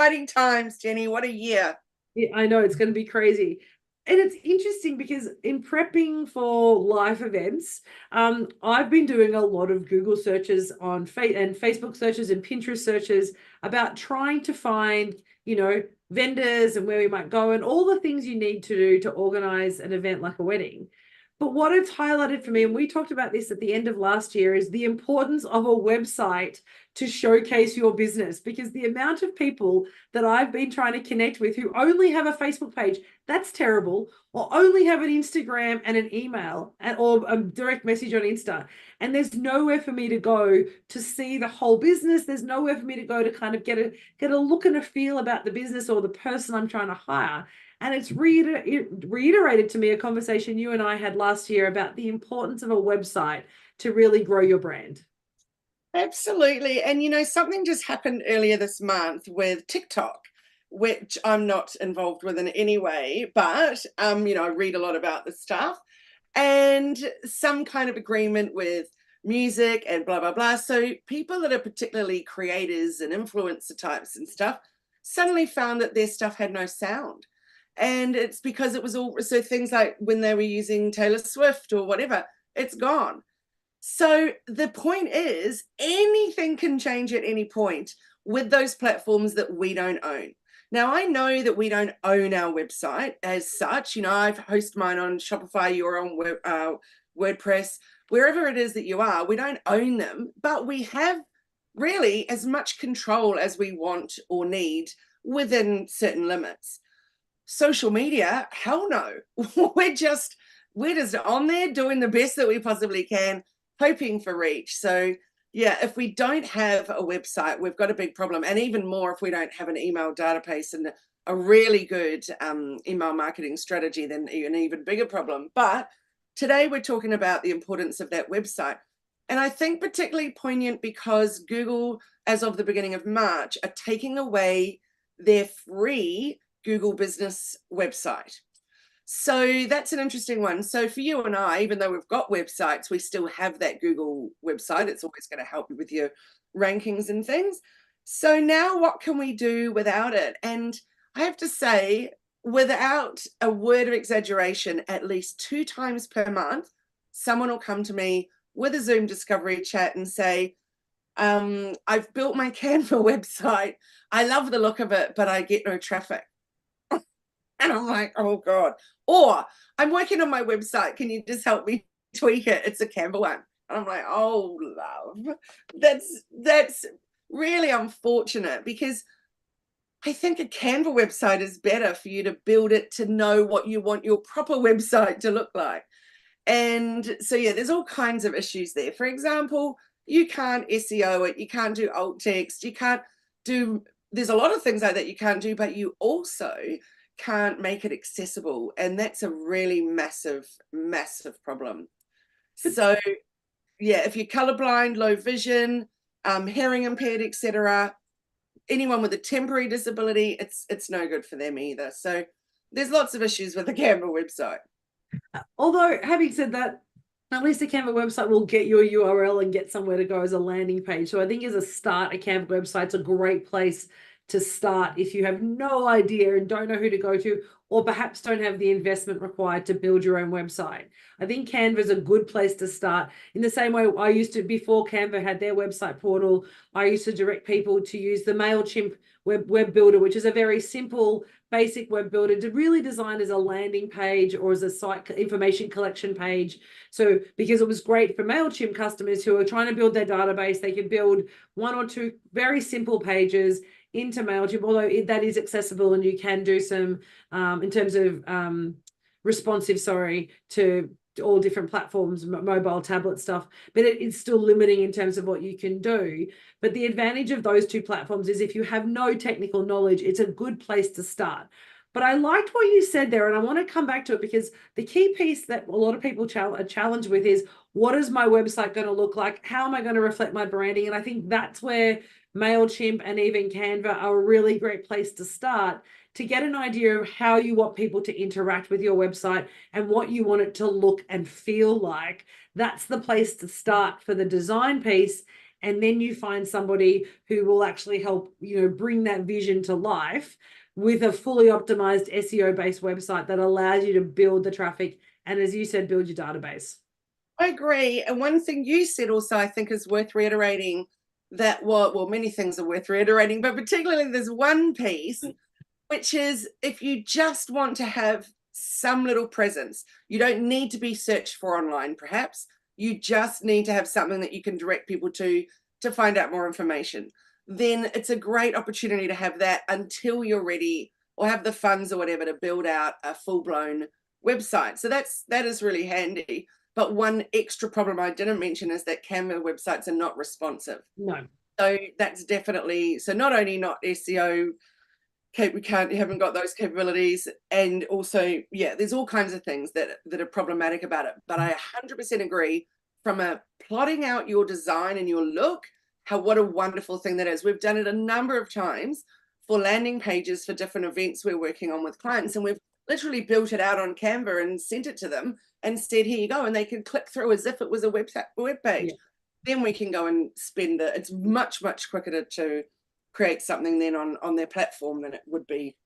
Exciting times, Jenny. What a year. Yeah, I know it's going to be crazy. And it's interesting because in prepping for live events, I've been doing a lot of Google searches on Facebook searches and Pinterest searches about trying to find, vendors and where we might go and all the things you need to do to organize an event like a wedding. But what it's highlighted for me, and we talked about this at the end of last year, is the importance of a website to showcase your business, because the amount of people that I've been trying to connect with who only have a Facebook page, that's terrible, or only have an Instagram and an email or a direct message on Insta. And there's nowhere for me to go to see the whole business. There's nowhere for me to go to kind of get a look and a feel about the business or the person I'm trying to hire. And it's reiterated to me a conversation you and I had last year about the importance of a website to really grow your brand. Absolutely. And something just happened earlier this month with TikTok, which I'm not involved with in any way, but I read a lot about this stuff and some kind of agreement with music and blah, blah, blah. So people that are particularly creators and influencer types and stuff suddenly found that their stuff had no sound. And it's because it was all, so things like when they were using Taylor Swift or whatever, it's gone. So the point is, anything can change at any point with those platforms that we don't own. Now, I know that we don't own our website as such. I've hosted mine on Shopify, you're on WordPress, wherever it is that you are, we don't own them, but we have really as much control as we want or need within certain limits. Social media, hell no. we're just on there doing the best that we possibly can, hoping for reach. So yeah, if we don't have a website, we've got a big problem. And even more if we don't have an email database and a really good email marketing strategy, then an even bigger problem. But today we're talking about the importance of that website. And I think particularly poignant because Google, as of the beginning of March, are taking away their free Google business website. So that's an interesting one. So for you and I, even though we've got websites, we still have that Google website. It's always going to help you with your rankings and things. So now what can we do without it? And I have to say, without a word of exaggeration, at least 2 times per month, someone will come to me with a Zoom discovery chat and say, I've built my Canva website. I love the look of it, but I get no traffic. And I'm like, oh God. Or I'm working on my website. Can you just help me tweak it? It's a Canva one. And I'm like, oh love. That's really unfortunate, because I think a Canva website is better for you to build it to know what you want your proper website to look like. And so yeah, there's all kinds of issues there. For example, you can't SEO it, you can't do alt text, you can't do, there's a lot of things like that you can't do, but you also can't make it accessible, and that's a really massive problem. So yeah, if you're colorblind, low vision, hearing impaired, etc., anyone with a temporary disability, it's no good for them either. So there's lots of issues with the Canva website. Although, having said that, at least the Canva website will get your URL and get somewhere to go as a landing page. So I think as a start, a Canva website's a great place to start if you have no idea and don't know who to go to, or perhaps don't have the investment required to build your own website. I think Canva is a good place to start. In the same way I used to, before Canva had their website portal, I used to direct people to use the MailChimp web builder, which is a very simple, basic web builder to really design as a landing page or as a site information collection page. So because it was great for MailChimp customers who are trying to build their database, they could build 1 or 2 very simple pages into MailChimp, although that is accessible and you can do some in terms of responsive, to all different platforms, mobile, tablet stuff, but it's still limiting in terms of what you can do. But the advantage of those 2 platforms is if you have no technical knowledge, it's a good place to start. But I liked what you said there, and I want to come back to it because the key piece that a lot of people are challenged with is, what is my website going to look like? How am I going to reflect my branding? And I think that's where MailChimp and even Canva are a really great place to start, to get an idea of how you want people to interact with your website and what you want it to look and feel like. That's the place to start for the design piece. and then you find somebody who will actually help, bring that vision to life with a fully optimized SEO based website that allows you to build the traffic and, as you said, build your database. I agree. And one thing you said also, I think, is worth reiterating, that, well, many things are worth reiterating, but particularly there's one piece, which is if you just want to have some little presence, you don't need to be searched for online, perhaps. You just need to have something that you can direct people to find out more information. Then it's a great opportunity to have that until you're ready or have the funds or whatever to build out a full-blown website. So that is really handy. But one extra problem I didn't mention is that Canva websites are not responsive. No. So that's definitely, so not only not SEO, you haven't got those capabilities, and also, yeah, there's all kinds of things that are problematic about it. But I 100% agree, from a plotting out your design and your look, what a wonderful thing that is. We've done it a number of times for landing pages for different events we're working on with clients, and we've literally built it out on Canva and sent it to them and said, here you go, and they can click through as if it was a web page. Yeah. Then we can go and spend it. It's much quicker to create something then on their platform than it would be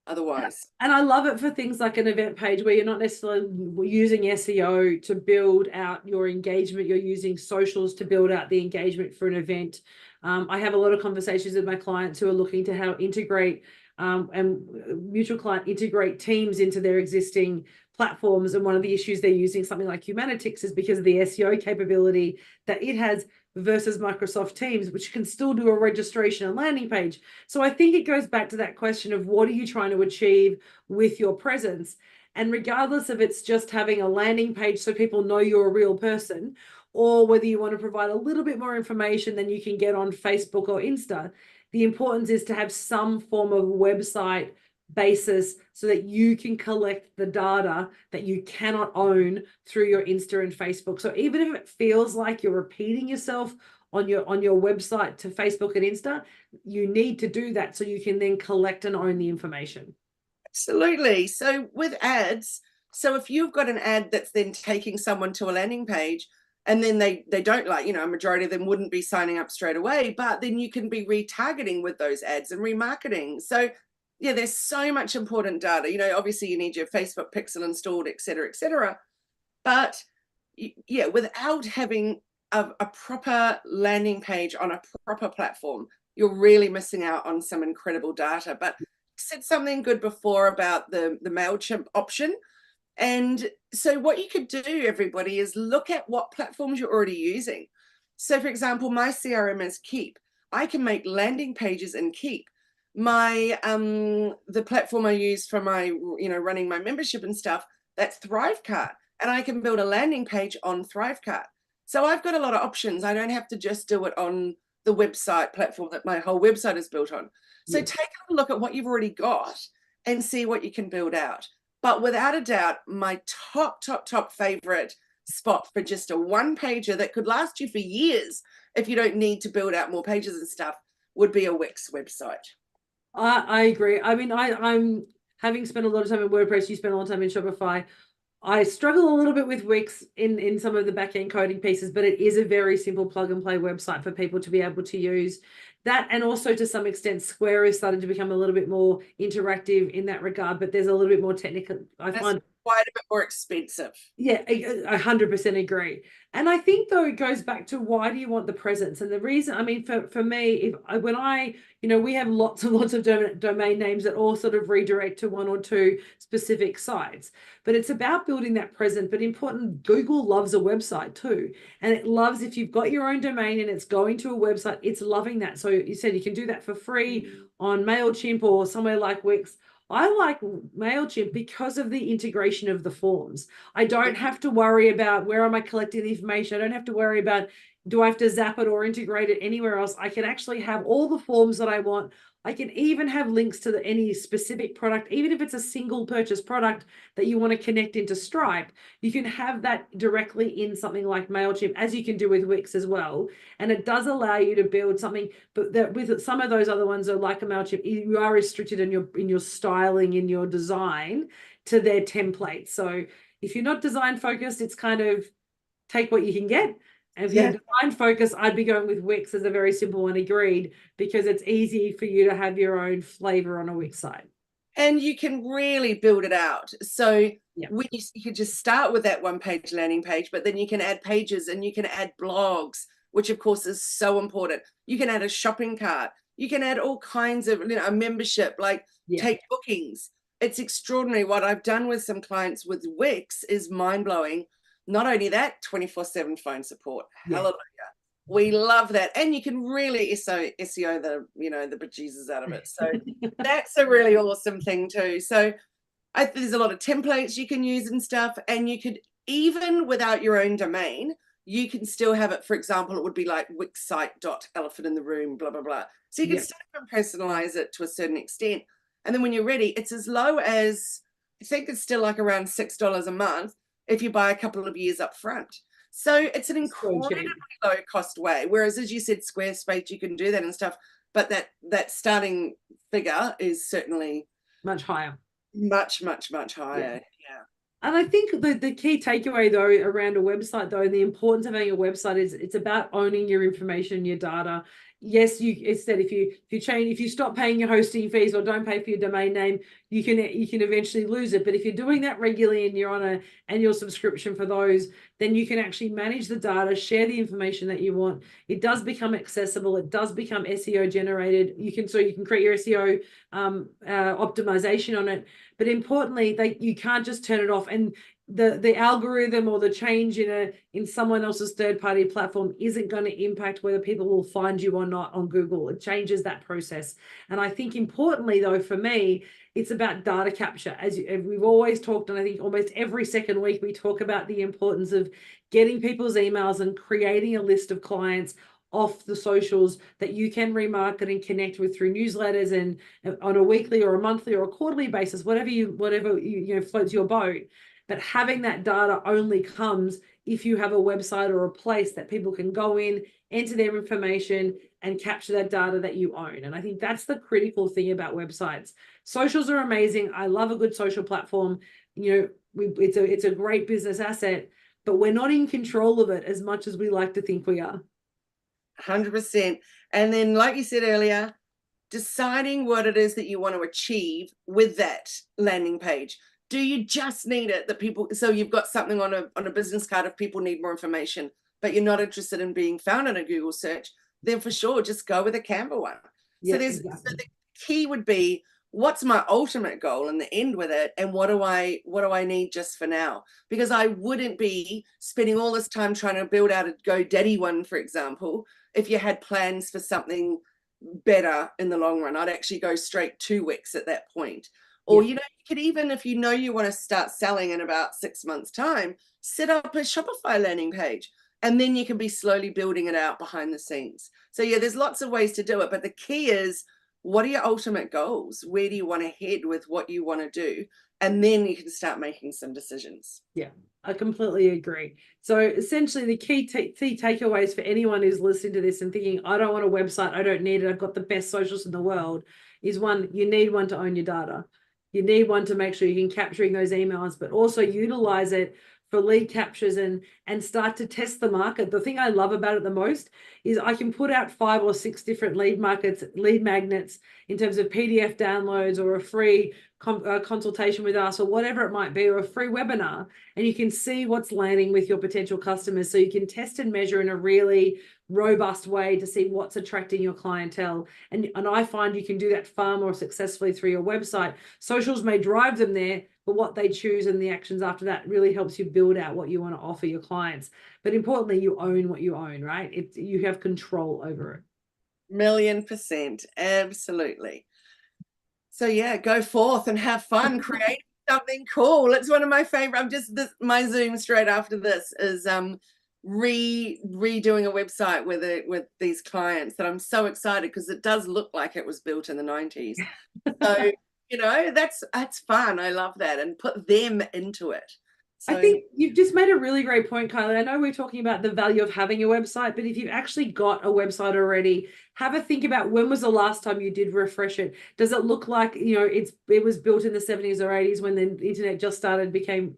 otherwise. And I love it for things like an event page where you're not necessarily using SEO to build out your engagement. You're using socials to build out the engagement for an event. I have a lot of conversations with my clients who are looking to how integrate and mutual client integrate Teams into their existing platforms. And one of the issues they're using something like Humanitix is because of the SEO capability that it has versus Microsoft Teams, which can still do a registration and landing page. So I think it goes back to that question of what are you trying to achieve with your presence? And regardless of it's just having a landing page so people know you're a real person, or whether you want to provide a little bit more information than you can get on Facebook or Insta, the importance is to have some form of website basis so that you can collect the data that you cannot own through your Insta and Facebook. So even if it feels like you're repeating yourself on your website to Facebook and Insta, you need to do that so you can then collect and own the information. Absolutely. So with ads, so if you've got an ad that's then taking someone to a landing page, and then they don't, like, a majority of them wouldn't be signing up straight away, but then you can be retargeting with those ads and remarketing. So yeah, there's so much important data. Obviously you need your Facebook pixel installed, et cetera, but yeah, without having a proper landing page on a proper platform, you're really missing out on some incredible data. But you said something good before about the MailChimp option. And so what you could do, everybody, is look at what platforms you're already using. So for example, my CRM is Keep. I can make landing pages in Keep. My the platform I use for my running my membership and stuff, that's Thrivecart, and I can build a landing page on Thrivecart. So I've got a lot of options. I don't have to just do it on the website platform that my whole website is built on. So take a look at what you've already got and see what you can build out. But without a doubt, my top favorite spot for just a one-pager that could last you for years if you don't need to build out more pages and stuff would be a Wix website. I agree. I mean, I'm having spent a lot of time in WordPress, you spend a lot of time in Shopify. I struggle a little bit with Wix in some of the back-end coding pieces, but it is a very simple plug-and-play website for people to be able to use. That, and also to some extent, Square is starting to become a little bit more interactive in that regard, but there's a little bit more technical. I find quite a bit more expensive. Yeah, I 100% agree. And I think, though, it goes back to why do you want the presence? And the reason, I mean, for me, we have lots of domain names that all sort of redirect to one or two specific sites, but it's about building that presence. But important, Google loves a website too. And it loves, if you've got your own domain and it's going to a website, it's loving that. So you said you can do that for free on MailChimp or somewhere like Wix. I like MailChimp because of the integration of the forms. I don't have to worry about where am I collecting the information. I don't have to worry about, do I have to zap it or integrate it anywhere else? I can actually have all the forms that I want. I can even have links to any specific product, even if it's a single purchase product that you want to connect into Stripe, you can have that directly in something like MailChimp, as you can do with Wix as well. And it does allow you to build something, but that with some of those other ones are like a MailChimp, you are restricted in your styling, in your design to their templates. So if you're not design focused, it's kind of take what you can get. And for your design focus, I'd be going with Wix as a very simple one, agreed, because it's easy for you to have your own flavor on a Wix site. And you can really build it out. So you could just start with that one page landing page, but then you can add pages and you can add blogs, which of course is so important. You can add a shopping cart. You can add all kinds of, a membership, like take bookings. It's extraordinary. What I've done with some clients with Wix is mind blowing. Not only that, 24/7 phone support. Hallelujah. We love that. And you can really SEO the, the bejesus out of it. So that's a really awesome thing too. So there's a lot of templates you can use and stuff. And you could, even without your own domain, you can still have it. For example, it would be like wixsite.elephantintheroom, blah, blah, blah. So you can still personalize it to a certain extent. And then when you're ready, it's as low as, I think it's still like around $6 a month if you buy a couple of years up front. So it's an incredibly low cost way. Whereas, as you said, Squarespace, you can do that and stuff. But that starting figure is certainly much higher. Much, much, much higher. Yeah. And I think the key takeaway, though, around a website, though, the importance of having a website is it's about owning your information, your data. Yes, it's that if you stop paying your hosting fees or don't pay for your domain name, you can eventually lose it. But if you're doing that regularly and you're on an annual subscription for those, then you can actually manage the data, share the information that you want. It does become accessible. It does become SEO generated. You can create your SEO optimization on it. But importantly, you can't just turn it off. And the algorithm or the change in someone else's third-party platform isn't going to impact whether people will find you or not on Google. It changes that process. And I think importantly, though, for me, it's about data capture. As we've always talked, and I think almost every second week we talk about the importance of getting people's emails and creating a list of clients off the socials that you can remarket and connect with through newsletters and on a weekly or a monthly or a quarterly basis, whatever floats your boat. But having that data only comes if you have a website or a place that people can go in, enter their information, and capture that data that you own. And I think that's the critical thing about websites. Socials are amazing. I love a good social platform. It's a great business asset, but we're not in control of it as much as we like to think we are. 100%. And then, like you said earlier, deciding what it is that you want to achieve with that landing page. Do you just need it that people, so you've got something on a business card if people need more information, but you're not interested in being found in a Google search, then for sure, just go with a Canva one. So the key would be, what's my ultimate goal in the end with it? And what do I need just for now? Because I wouldn't be spending all this time trying to build out a GoDaddy one, for example, if you had plans for something better in the long run. I'd actually go straight to Wix at that point. Or, you could even, if you want to start selling in about 6 months' time, set up a Shopify landing page. And then you can be slowly building it out behind the scenes. So, there's lots of ways to do it. But the key is, what are your ultimate goals? Where do you want to head with what you want to do? And then you can start making some decisions. Yeah, I completely agree. So essentially the key takeaways for anyone who's listening to this and thinking, I don't want a website, I don't need it, I've got the best socials in the world, is one, you need one to own your data. You need one to make sure you can capturing those emails, but also utilize it for lead captures and start to test the market. The thing I love about it the most is I can put out 5 or 6 different lead magnets in terms of PDF downloads or a free consultation with us or whatever it might be, or a free webinar, and you can see what's landing with your potential customers. So you can test and measure in a really robust way to see what's attracting your clientele. And I find you can do that far more successfully through your website. Socials may drive them there, but what they choose and the actions after that really helps you build out what you want to offer your clients. But importantly, you own what you own, right? You have control over it. 1,000,000%. Absolutely. So go forth and have fun creating something cool. It's one of my favorite. My Zoom straight after this is redoing a website with these clients that I'm so excited, because it does look like it was built in the 90s. So that's fun. I love that, and put them into it. So, I think you've just made a really great point, Kylie. I know we're talking about the value of having a website, but if you've actually got a website already, have a think about when was the last time you did refresh it. Does it look like, it was built in the 70s or 80s when the internet just started, become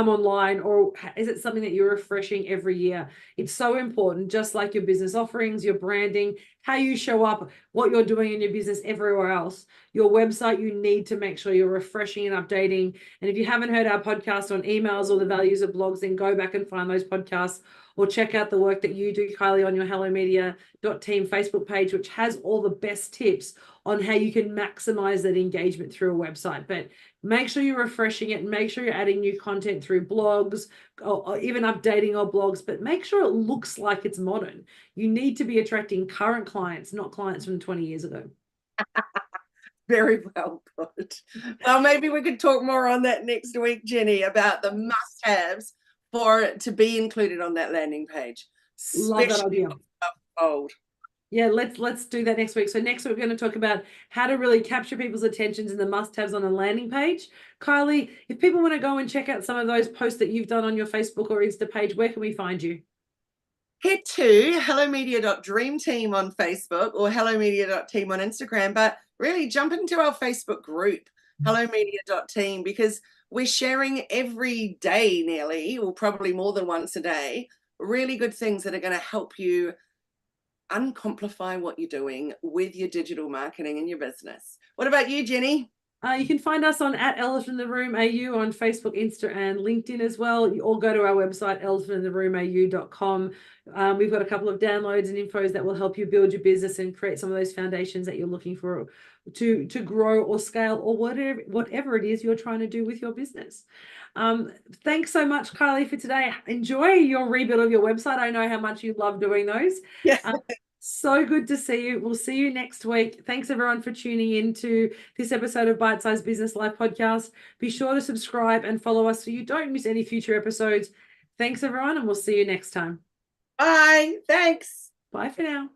online, or is it something that you're refreshing every year? It's so important, just like your business offerings, your branding, how you show up, what you're doing in your business everywhere else. Your website, you need to make sure you're refreshing and updating. And if you haven't heard our podcast on emails or the values of blogs, then go back and find those podcasts, or check out the work that you do, Kylie, on your hellomedia.team Facebook page, which has all the best tips on how you can maximize that engagement through a website. But make sure you're refreshing it, and make sure you're adding new content through blogs, or even updating our blogs, but make sure it looks like it's modern. You need to be attracting current clients, not clients from 20 years ago. Very well put. Well, maybe we could talk more on that next week, Jenny, about the must-haves for it to be included on that landing page. Love that idea. Old. Yeah, let's do that next week. So next week we're going to talk about how to really capture people's attentions and the must-haves on a landing page. Kylie, if people want to go and check out some of those posts that you've done on your Facebook or Insta page, where can we find you? Head to hellomedia.dreamteam on Facebook or hellomedia.team on Instagram, but really jump into our Facebook group, hellomedia.team, because we're sharing every day nearly, or probably more than once a day, really good things that are going to help you uncomplify what you're doing with your digital marketing and your business. What about you, Jenny? You can find us on @ElephantInTheRoomAU on Facebook, Insta, and LinkedIn as well. You all go to our website, elephantintheroomau.com. We've got a couple of downloads and infos that will help you build your business and create some of those foundations that you're looking for to grow or scale, or whatever it is you're trying to do with your business. Thanks so much, Kylie, for today. Enjoy your rebuild of your website. I know how much you love doing those. Yeah. So good to see you. We'll see you next week. Thanks everyone for tuning in to this episode of Bite Size Business Life podcast. Be sure to subscribe and follow us so you don't miss any future episodes. Thanks everyone, and we'll see you next time. Bye. Thanks. Bye for now.